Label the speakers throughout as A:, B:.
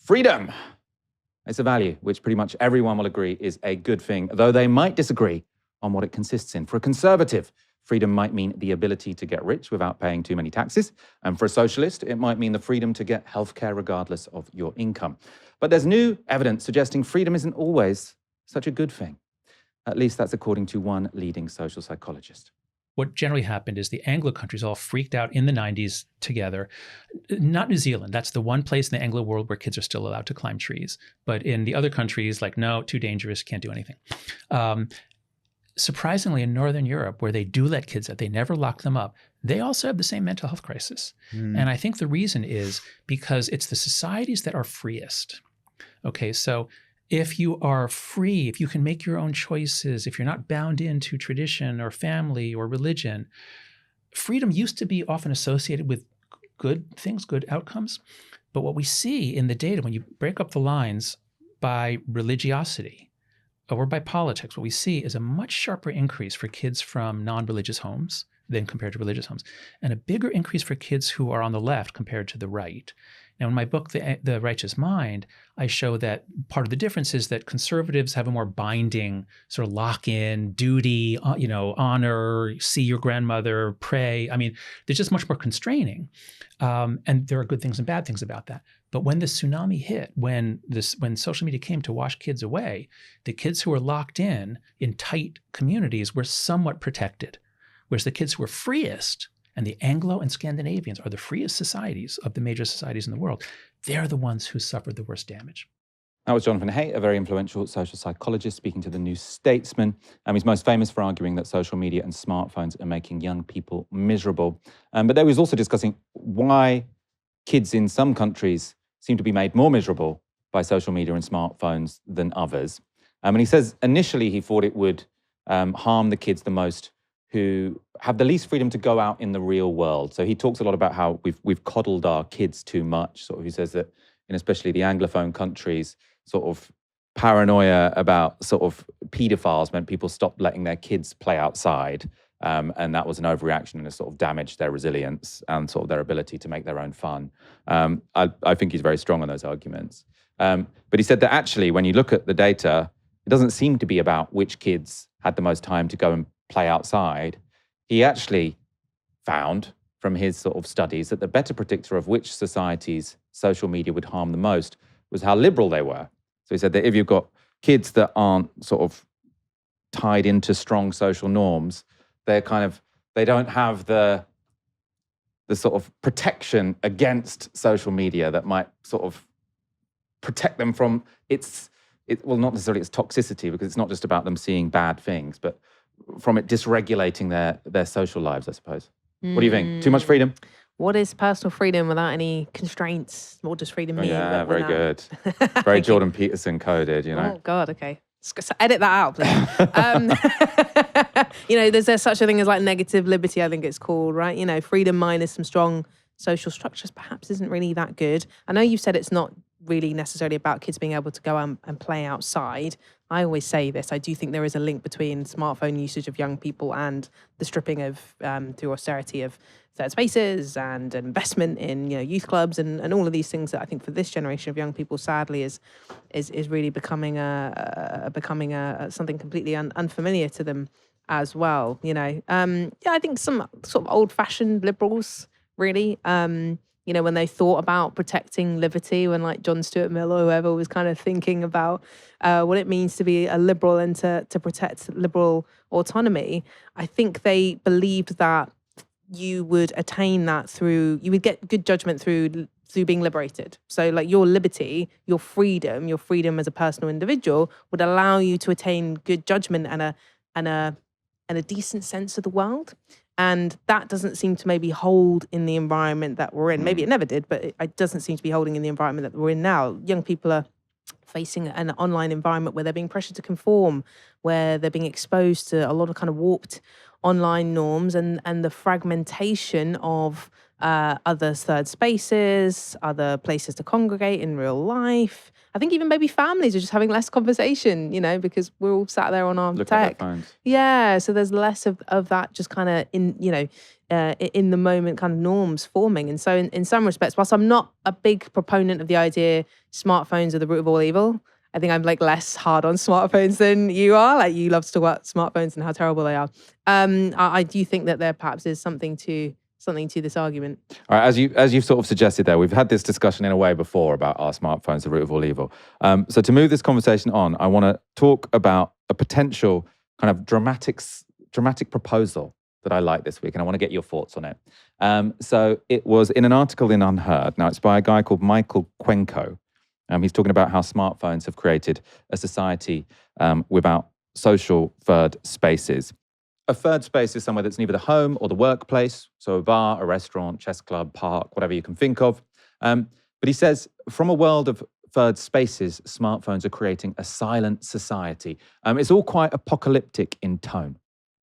A: Freedom. It's a value which pretty much everyone will agree is a good thing, though they might disagree on what it consists in. For a conservative, freedom might mean the ability to get rich without paying too many taxes. And for a socialist, it might mean the freedom to get healthcare regardless of your income. But there's new evidence suggesting freedom isn't always such a good thing. At least that's according to one leading social psychologist.
B: What generally happened is the Anglo countries all freaked out in the 90s together. Not New Zealand. That's the one place in the Anglo world where kids are still allowed to climb trees. But in the other countries, like, no, too dangerous, can't do anything. Surprisingly, in Northern Europe, where they do let kids out, they never lock them up, they also have the same mental health crisis. And I think the reason is because it's the societies that are freest. Okay, so if you are free, if you can make your own choices, if you're not bound into tradition or family or religion, freedom used to be often associated with good things, good outcomes. But what we see in the data, when you break up the lines by religiosity or by politics, what we see is a much sharper increase for kids from non-religious homes than compared to religious homes, and a bigger increase for kids who are on the left compared to the right. Now, in my book, The Righteous Mind, I show that part of the difference is that conservatives have a more binding sort of lock-in, duty, honor, see your grandmother, pray. I mean, they're just much more constraining. And there are good things and bad things about that. But when the tsunami hit, when social media came to wash kids away, the kids who were locked in tight communities were somewhat protected. Whereas the kids who were freest, and the Anglo and Scandinavians are the freest societies of the major societies in the world, they're the ones who suffered the worst damage.
A: That was Jonathan Haidt, a very influential social psychologist, speaking to the New Statesman. He's most famous for arguing that social media and smartphones are making young people miserable. But there was also discussing why kids in some countries seem to be made more miserable by social media and smartphones than others. And he says initially he thought it would harm the kids the most who have the least freedom to go out in the real world. So he talks a lot about how we've coddled our kids too much. Sort of, he says that in especially the Anglophone countries, sort of paranoia about sort of paedophiles meant people stopped letting their kids play outside. And that was an overreaction and it sort of damaged their resilience and sort of their ability to make their own fun. I think he's very strong on those arguments. But he said that actually, when you look at the data, it doesn't seem to be about which kids had the most time to go and play outside. He actually found from his sort of studies that the better predictor of which societies social media would harm the most was how liberal they were. So he said that if you've got kids that aren't sort of tied into strong social norms, they don't have the sort of protection against social media that might sort of protect them from well, not necessarily its toxicity, because it's not just about them seeing bad things, but from it dysregulating their social lives, I suppose. What do you think? Too much freedom?
C: What is personal freedom without any constraints? What does freedom mean?
A: Yeah, very good. Very Jordan Peterson coded, you know.
C: Oh, God, okay. So edit that out, please. There's such a thing as like negative liberty, I think it's called, right? Freedom minus some strong social structures perhaps isn't really that good. I know you said it's not really necessarily about kids being able to go and play outside. I always say this, I do think there is a link between smartphone usage of young people and the stripping of, through austerity, of third spaces and investment in youth clubs and all of these things that I think for this generation of young people, sadly, is really becoming something completely unfamiliar to them as well. I think some sort of old-fashioned liberals, really, when they thought about protecting liberty, when like John Stuart Mill or whoever was kind of thinking about what it means to be a liberal and to protect liberal autonomy, I think they believed that you would attain that you would get good judgment through being liberated. So like your liberty, your freedom as a personal individual would allow you to attain good judgment and a decent sense of the world. And that doesn't seem to maybe hold in the environment that we're in. Maybe it never did, but it doesn't seem to be holding in the environment that we're in now. Young people are facing an online environment where they're being pressured to conform, where they're being exposed to a lot of kind of warped online norms and the fragmentation of other third spaces, other places to congregate in real life. I think even maybe families are just having less conversation, because we're all sat there on our tech.
A: At their phones.
C: Yeah, so there's less of that just kind of in the moment kind of norms forming. And so in some respects, whilst I'm not a big proponent of the idea smartphones are the root of all evil, I think I'm like less hard on smartphones than you are. Like you love to talk about smartphones and how terrible they are. I do think that there perhaps is something to this argument.
A: All right, as you've sort of suggested there, we've had this discussion in a way before about are smartphones the root of all evil. So to move this conversation on, I want to talk about a potential kind of dramatic proposal that I like this week, and I want to get your thoughts on it. So it was in an article in Unheard. Now it's by a guy called Michael Cuenco. He's talking about how smartphones have created a society without social third spaces. A third space is somewhere that's neither the home or the workplace, so a bar, a restaurant, chess club, park, whatever you can think of. But he says, from a world of third spaces, smartphones are creating a silent society. It's all quite apocalyptic in tone.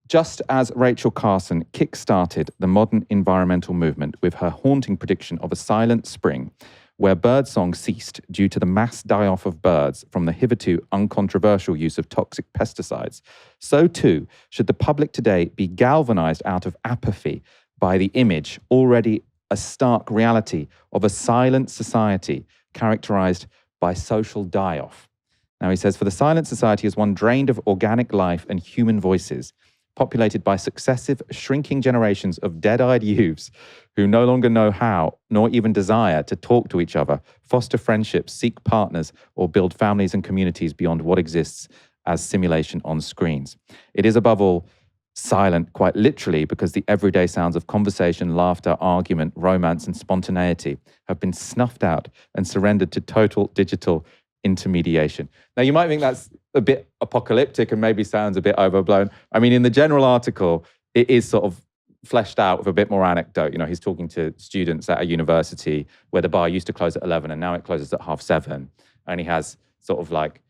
A: Just as Rachel Carson kick-started the modern environmental movement with her haunting prediction of a silent spring, where birdsong ceased due to the mass die-off of birds from the hitherto uncontroversial use of toxic pesticides, so too should the public today be galvanized out of apathy by the image, already a stark reality, of a silent society characterized by social die-off. Now he says, for the silent society is one drained of organic life and human voices, populated by successive shrinking generations of dead-eyed youths who no longer know how, nor even desire, to talk to each other, foster friendships, seek partners, or build families and communities beyond what exists as simulation on screens. It is above all silent, quite literally, because the everyday sounds of conversation, laughter, argument, romance, and spontaneity have been snuffed out and surrendered to total digital intermediation. Now, you might think that's a bit apocalyptic and maybe sounds a bit overblown. I mean, in the general article, it is sort of fleshed out with a bit more anecdote. You know, he's talking to students at a university where the bar used to close at 11 and now it closes at 7:30. And he has sort of like,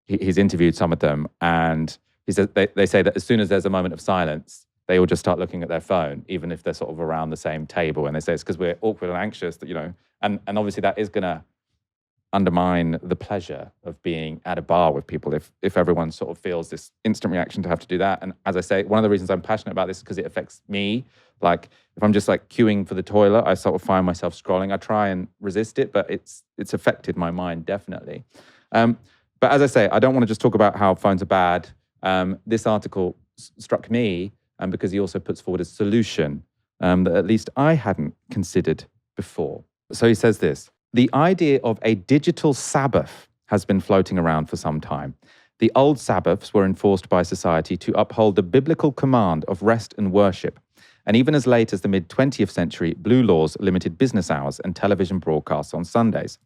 A: he's interviewed some of them, and he says they say that as soon as there's a moment of silence, they all just start looking at their phone, even if they're sort of around the same table. And they say it's because we're awkward and anxious, that, you know, and obviously that is going to undermine the pleasure of being at a bar with people if everyone sort of feels this instant reaction to have to do that. And as I say, one of the reasons I'm passionate about this is because it affects me. Like if I'm just like queuing for the toilet, I sort of find myself scrolling. I try and resist it, but it's affected my mind definitely. But as I say, I don't want to just talk about how phones are bad. This article struck me because he also puts forward a solution that at least I hadn't considered before. So he says this: the idea of a digital Sabbath has been floating around for some time. The old Sabbaths were enforced by society to uphold the biblical command of rest and worship. And even as late as the mid-20th century, blue laws limited business hours and television broadcasts on Sundays.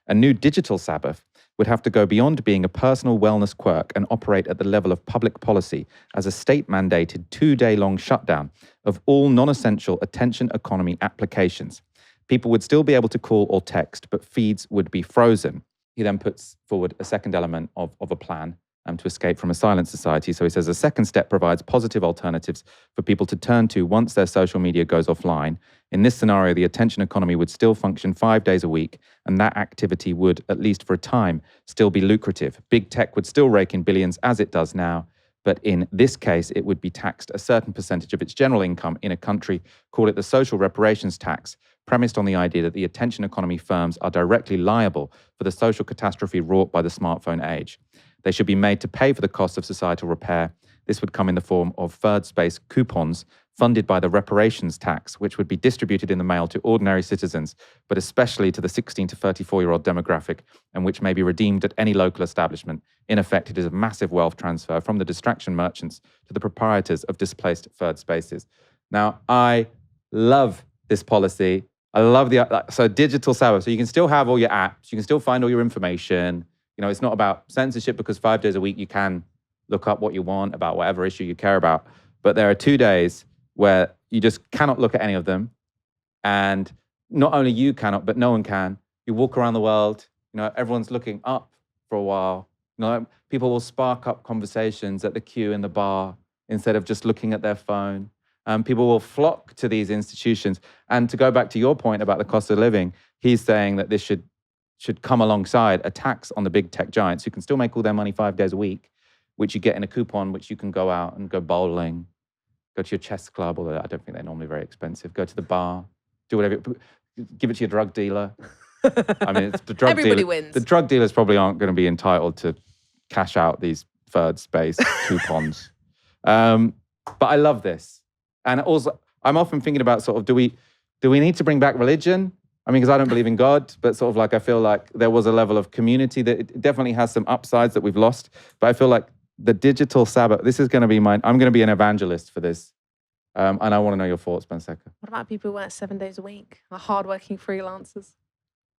A: A new digital Sabbath would have to go beyond being a personal wellness quirk and operate at the level of public policy as a state-mandated 2-day-long shutdown of all non-essential attention economy applications. People would still be able to call or text, but feeds would be frozen. He then puts forward a second element of a plan to escape from a silent society. So he says a second step provides positive alternatives for people to turn to once their social media goes offline. In this scenario, the attention economy would still function 5 days a week, and that activity would, at least for a time, still be lucrative. Big tech would still rake in billions as it does now, but in this case, it would be taxed a certain percentage of its general income in a country, call it the social reparations tax, premised on the idea that the attention economy firms are directly liable for the social catastrophe wrought by the smartphone age. They should be made to pay for the cost of societal repair. This would come in the form of third space coupons funded by the reparations tax, which would be distributed in the mail to ordinary citizens, but especially to the 16 to 34-year-old demographic, and which may be redeemed at any local establishment. In effect, it is a massive wealth transfer from the distraction merchants to the proprietors of displaced third spaces. Now, I love this policy. I love so digital Sabbath. So you can still have all your apps. You can still find all your information. You know, it's not about censorship because 5 days a week you can look up what you want about whatever issue you care about. But there are 2 days where you just cannot look at any of them. And not only you cannot, but no one can. You walk around the world, you know, everyone's looking up for a while. You know, people will spark up conversations at the queue in the bar instead of just looking at their phone. People will flock to these institutions. And to go back to your point about the cost of living, he's saying that this should come alongside a tax on the big tech giants who can still make all their money 5 days a week, which you get in a coupon, which you can go out and go bowling, Go to your chess club, although I don't think they're normally very expensive. Go to the bar, do whatever. Give it to your drug dealer. I mean, it's the drug
C: Everybody
A: dealer.
C: wins.
A: The drug dealers probably aren't going to be entitled to cash out these third space coupons. But I love this. And also, I'm often thinking about sort of, do we need to bring back religion? I mean, because I don't believe in God, but sort of like I feel like there was a level of community that it definitely has some upsides that we've lost. But I feel like the digital Sabbath, this is going to be I'm going to be an evangelist for this. And I want to know your thoughts, Benseca.
C: What about people who work 7 days a week? Are hardworking freelancers?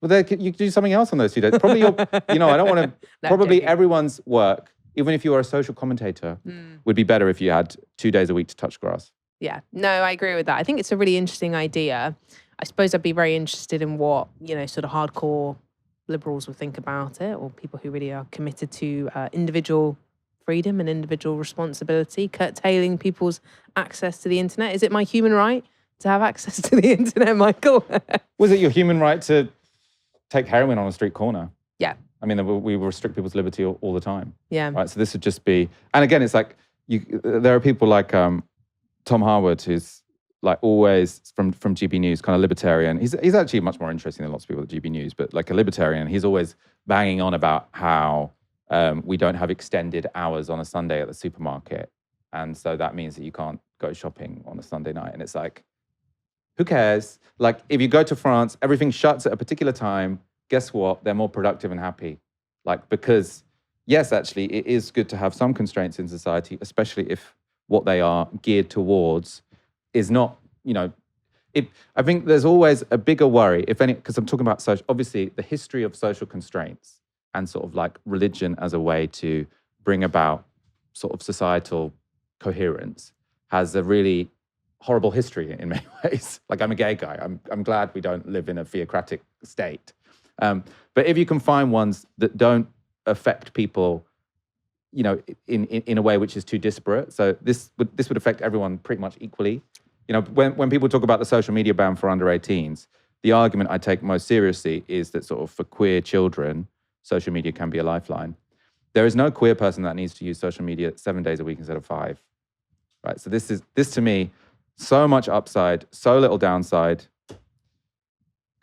A: Well, you could do something else on those 2 days. Probably, I don't want to,
C: No,
A: probably
C: joking.
A: everyone's work, even if you are a social commentator, would be better if you had 2 days a week to touch grass.
C: Yeah, no, I agree with that. I think it's a really interesting idea. I suppose I'd be very interested in what, sort of hardcore liberals would think about it, or people who really are committed to individual freedom and individual responsibility, curtailing people's access to the internet. Is it my human right to have access to the internet, Michael?
A: Was it your human right to take heroin on a street corner?
C: Yeah.
A: I mean, we restrict people's liberty all the time.
C: Yeah.
A: Right. So this would just be, and again, it's like there are people like Tom Harwood, who's like always from GB News, kind of libertarian. He's actually much more interesting than lots of people at GB News, but like a libertarian. He's always banging on about how we don't have extended hours on a Sunday at the supermarket, and so that means that you can't go shopping on a Sunday night. And it's like, who cares? Like, if you go to France, everything shuts at a particular time. Guess what? They're more productive and happy. Like, because, yes, actually, it is good to have some constraints in society, especially if what they are geared towards is not, I think there's always a bigger worry, if any, because I'm talking about social, obviously, the history of social constraints and sort of like religion as a way to bring about sort of societal coherence has a really horrible history in many ways. Like, I'm a gay guy. I'm glad we don't live in a theocratic state. But if you can find ones that don't affect people, in a way which is too disparate, so this would affect everyone pretty much equally. When people talk about the social media ban for under 18s, the argument I take most seriously is that sort of for queer children, social media can be a lifeline. There is no queer person that needs to use social media 7 days a week instead of 5. Right. So this to me, so much upside, so little downside.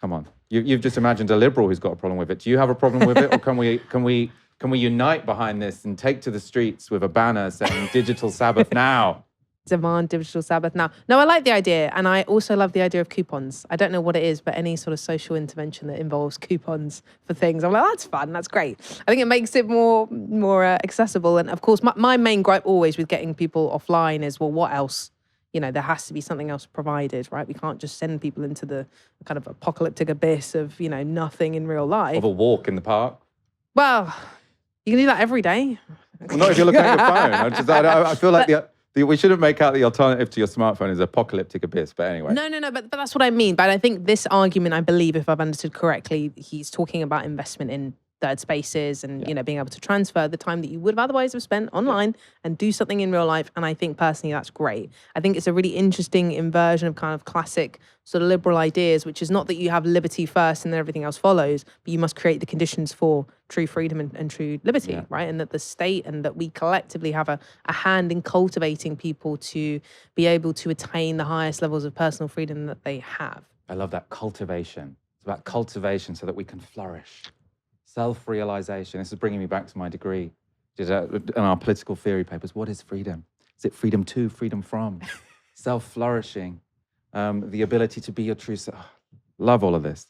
A: Come on. You've just imagined a liberal who's got a problem with it. Do you have a problem with it? Or can we unite behind this and take to the streets with a banner saying digital Sabbath now?
C: Demand digital Sabbath now. No, I like the idea. And I also love the idea of coupons. I don't know what it is, but any sort of social intervention that involves coupons for things, I'm like, that's fun. That's great. I think it makes it more accessible. And of course, my main gripe always with getting people offline is, well, what else? There has to be something else provided, right? We can't just send people into the kind of apocalyptic abyss of, nothing in real life.
A: Of a walk in the park?
C: Well, you can do that every day.
A: Well, not if you're looking at your phone. I feel like we shouldn't make out the alternative to your smartphone is apocalyptic abyss, but anyway.
C: No, but that's what I mean. But I think this argument, I believe, if I've understood correctly, he's talking about investment in third spaces and, being able to transfer the time that you would have otherwise have spent online and do something in real life. And I think personally, that's great. I think it's a really interesting inversion of kind of classic sort of liberal ideas, which is not that you have liberty first and then everything else follows, but you must create the conditions for true freedom and true liberty, right? And that the state and that we collectively have a hand in cultivating people to be able to attain the highest levels of personal freedom that they have.
A: I love that cultivation. It's about cultivation so that we can flourish. Self-realization. This is bringing me back to my degree. In our political theory papers, what is freedom? Is it freedom to, freedom from? Self-flourishing. The ability to be your true self. Love all of this.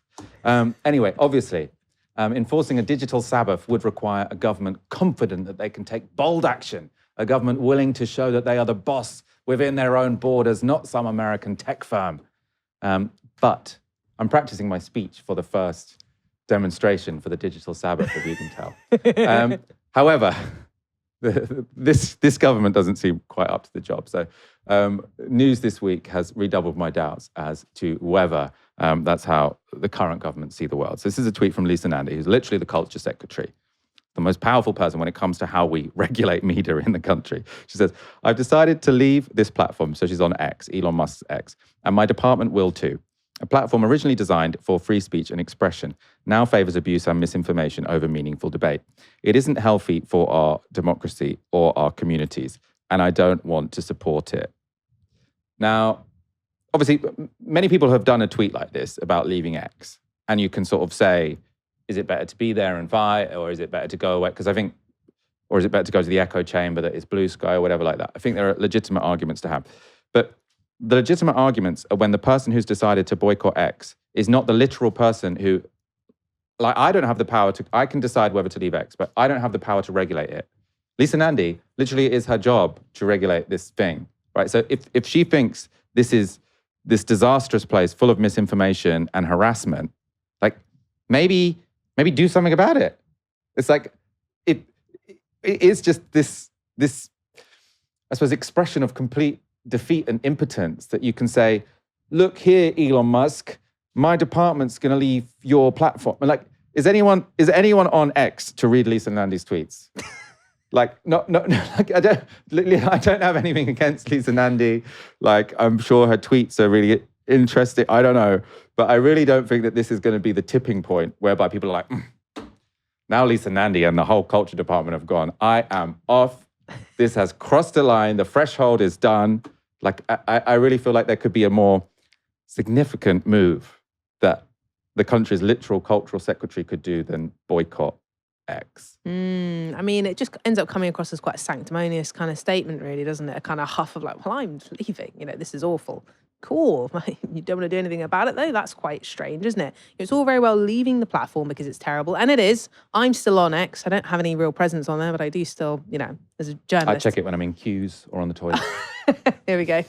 A: Anyway, obviously, enforcing a digital Sabbath would require a government confident that they can take bold action, a government willing to show that they are the boss within their own borders, not some American tech firm. But I'm practicing my speech for the first demonstration for the digital Sabbath, if you can tell. However, this government doesn't seem quite up to the job. So news this week has redoubled my doubts as to whether that's how the current government see the world. So this is a tweet from Lisa Nandy, who's literally the culture secretary, the most powerful person when it comes to how we regulate media in the country. She says, I've decided to leave this platform. So she's on X, Elon Musk's X, and my department will too. A platform originally designed for free speech and expression now favors abuse and misinformation over meaningful debate. It isn't healthy for our democracy or our communities, and I don't want to support it. Now, obviously, many people have done a tweet like this about leaving X, and you can sort of say, is it better to be there and fight, or is it better to go away? Because I think, or is it better to go to the echo chamber that is blue sky or whatever like that? I think there are legitimate arguments to have. But the legitimate arguments are when the person who's decided to boycott X is not the literal person who, like, I don't have the power to, I can decide whether to leave X, but I don't have the power to regulate it. Lisa Nandy, literally, it is her job to regulate this thing, right? So if she thinks this is this disastrous place full of misinformation and harassment, like, maybe do something about it. It's like, it is just this, I suppose, expression of complete defeat and impotence that you can say, look here, Elon Musk, my department's going to leave your platform. And like, is anyone on X to read Lisa Nandy's tweets? Like, no, like, I don't have anything against Lisa Nandy. Like, I'm sure her tweets are really interesting. I don't know. But I really don't think that this is going to be the tipping point whereby people are like, now Lisa Nandy and the whole culture department have gone, I am off. This has crossed the line. The threshold is done. Like, I really feel like there could be a more significant move that the country's literal cultural secretary could do than boycott X.
C: I mean, it just ends up coming across as quite a sanctimonious kind of statement, really, doesn't it? A kind of huff of like, well, I'm leaving. This is awful. Cool. You don't want to do anything about it, though? That's quite strange, isn't it? It's all very well leaving the platform because it's terrible. And it is. I'm still on X. I don't have any real presence on there, but I do still, as a journalist.
A: I check it when I'm in queues or on the toilet.
C: Here we go.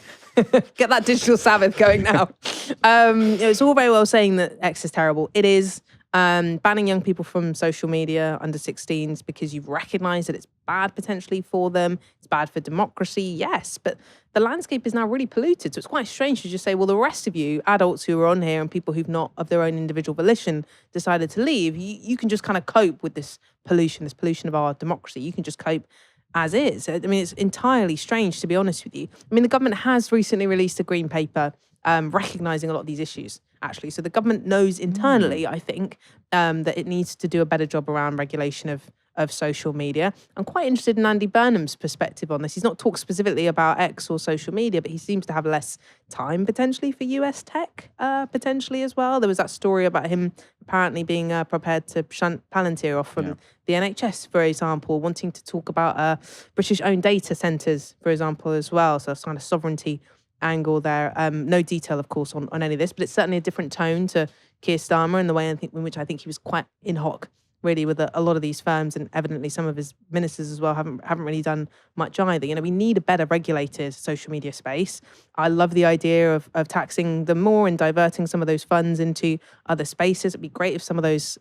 C: Get that digital Sabbath going now. It's all very well saying that X is terrible. It is. Banning young people from social media under 16s because you've recognised that it's bad potentially for them. It's bad for democracy, yes, but the landscape is now really polluted. So it's quite strange to just say, well, the rest of you, adults who are on here and people who've not of their own individual volition decided to leave, you can just kind of cope with this pollution of our democracy. You can just cope as is. I mean, it's entirely strange, to be honest with you. I mean, the government has recently released a green paper recognising a lot of these issues, actually. So the government knows internally, I think, that it needs to do a better job around regulation of social media. I'm quite interested in Andy Burnham's perspective on this. He's not talked specifically about X or social media, but he seems to have less time potentially for US tech, potentially as well. There was that story about him apparently being prepared to shunt Palantir off from the NHS, for example, wanting to talk about British-owned data centres, for example, as well. So it's kind of sovereignty angle there. No detail, of course, on any of this, but it's certainly a different tone to Keir Starmer in the way in which I think he was quite in hoc, really, with a lot of these firms, and evidently some of his ministers as well haven't really done much either. We need a better regulated social media space. I love the idea of taxing them more and diverting some of those funds into other spaces. It'd be great if some of those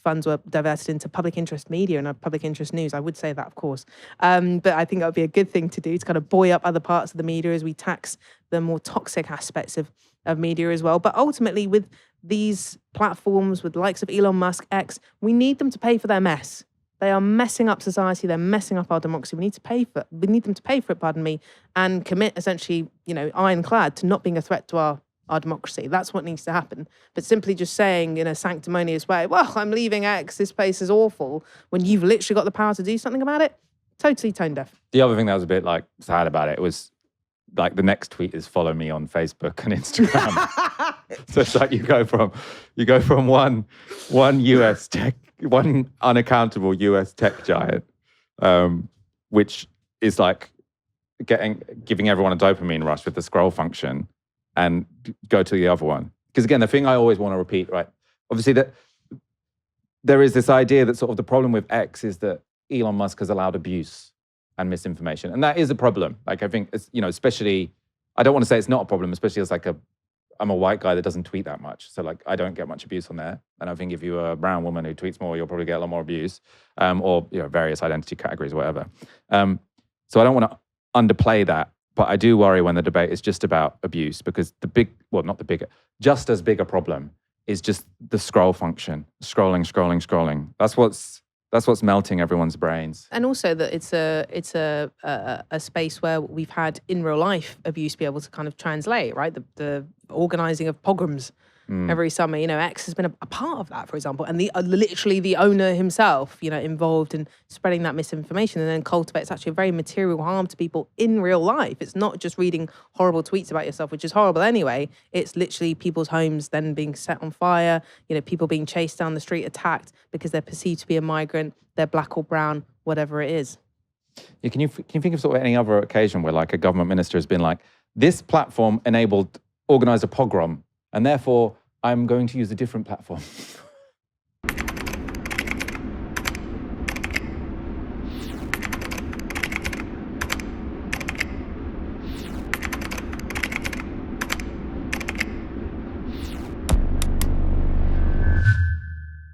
C: funds were diverted into public interest media and public interest news. I would say that, of course. But I think that would be a good thing to do, to kind of buoy up other parts of the media as we tax the more toxic aspects of media as well. But ultimately, with these platforms, with the likes of Elon Musk, X, we need them to pay for their mess. They are messing up society. They're messing up our democracy. We need them to pay for it, and commit essentially, ironclad to not being a threat to our democracy. That's what needs to happen. But simply just saying in a sanctimonious way, well, I'm leaving X, this place is awful, when you've literally got the power to do something about it, totally tone deaf.
A: The other thing that was a bit like sad about it was like the next tweet is follow me on Facebook and Instagram. So it's like you go from one US tech, one unaccountable US tech giant, which is like giving everyone a dopamine rush with the scroll function, and go to the other one. Because again, the thing I always want to repeat, right? Obviously, that there is this idea that sort of the problem with X is that Elon Musk has allowed abuse and misinformation, and that is a problem. Like, I think it's, especially, I don't want to say it's not a problem, especially as like I'm a white guy that doesn't tweet that much, so like I don't get much abuse on there. And I think if you're a brown woman who tweets more, you'll probably get a lot more abuse, or various identity categories or whatever. So I don't want to underplay that, but I do worry when the debate is just about abuse, because just as big a problem is just the scroll function, scrolling. That's what's melting everyone's brains.
C: And also that it's a space where we've had in real life abuse be able to kind of translate, right? The organising of pogroms every summer. You know, X has been a part of that, for example, and literally the owner himself, you know, involved in spreading that misinformation, and then cultivates actually a very material harm to people in real life. It's not just reading horrible tweets about yourself, which is horrible anyway. It's literally people's homes then being set on fire, you know, people being chased down the street, attacked because they're perceived to be a migrant, they're black or brown, whatever it is.
A: Yeah, can you think of sort of any other occasion where like a government minister has been like, this platform organized a pogrom, and therefore I'm going to use a different platform?